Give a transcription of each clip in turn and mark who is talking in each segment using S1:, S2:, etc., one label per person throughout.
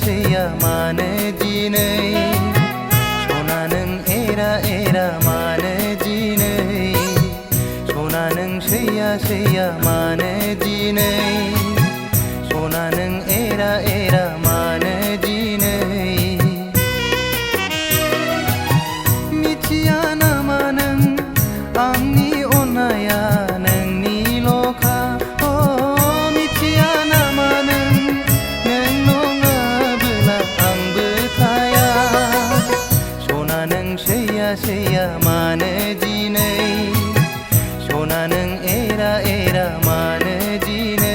S1: सैया मानो दिनै सना नों एरा एरा मानो दिनै सना नों सैया मानो दिनै सना नों एरा एरा मानो दिनै मिथिया नामा नों आंनि अननाया नोंनिल'खा मिथिया नामा नों नङाबोला आंबो थाया सना नों सैया मानो दिनै सना नों एरा एरा मानो दिनै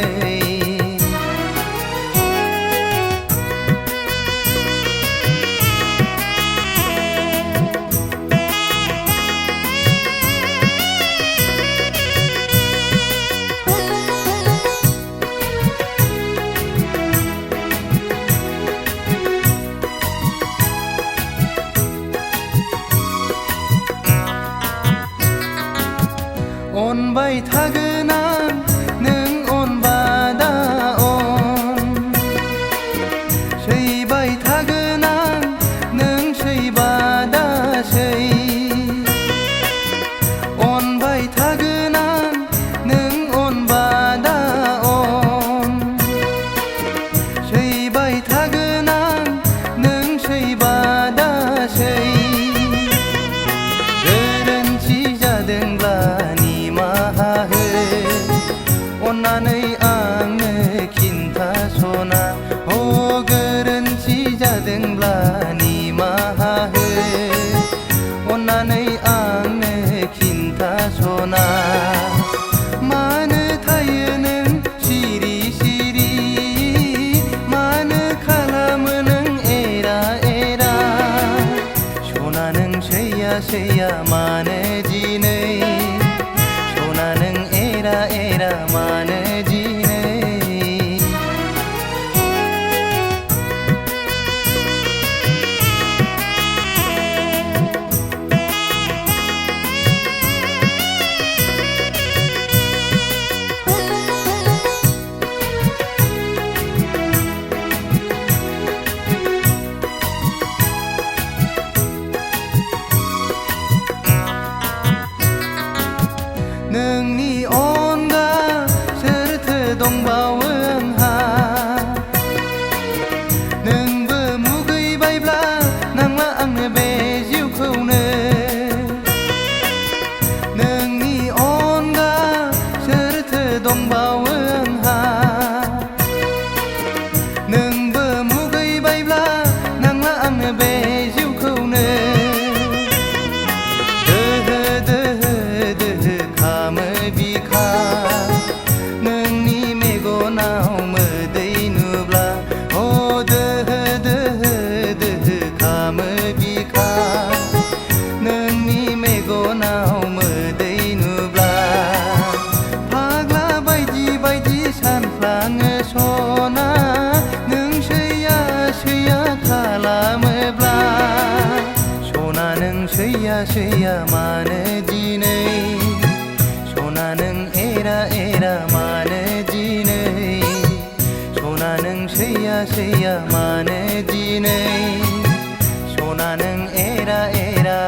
S1: अनबाय थागोन आं नों अनबादा अन सैबाय थागोन आं नों सैबादा सै अनबाय थागोन आं नों अनबादा अन सैबाय थागोन आं नों सैबादा सै गोरोन्थि जादोंब्ला अन्नानै आंनो खिन्थासना गोरोन्थि जादोंब्ला निमाहा हो अन्नानै आंनो खिन्थासना मानो थायो नों सिरि सिरि मानो खालामो नों एरा एरा सना नों सैया मानो दिनै सना नों एरा एरा मानो दिनै नोंनि अनगा सोरथो दंबावो आंहा नोंबो मुगैबायब्ला नांला आंनो बे जिउखौनो नोंनि अनगा सोरथो दंबावो आंहा नोंबो मुगैबायब्ला नांला आंनो बे जिउखौनो नोंनि मेगनाव मोदै नुब्ला दोहो दोहो दोहो खामो बिखा नोंनि मेगनाव मोदै नुब्ला फाग्ला बायदि बायदि सानफ्लाङो सना नों सैया खालामोब्ला सना नों सैया मानो दिनै सना नों एरा एरा मानो दिनै सना नों सैया मानो दिनै सना नों एरा एरा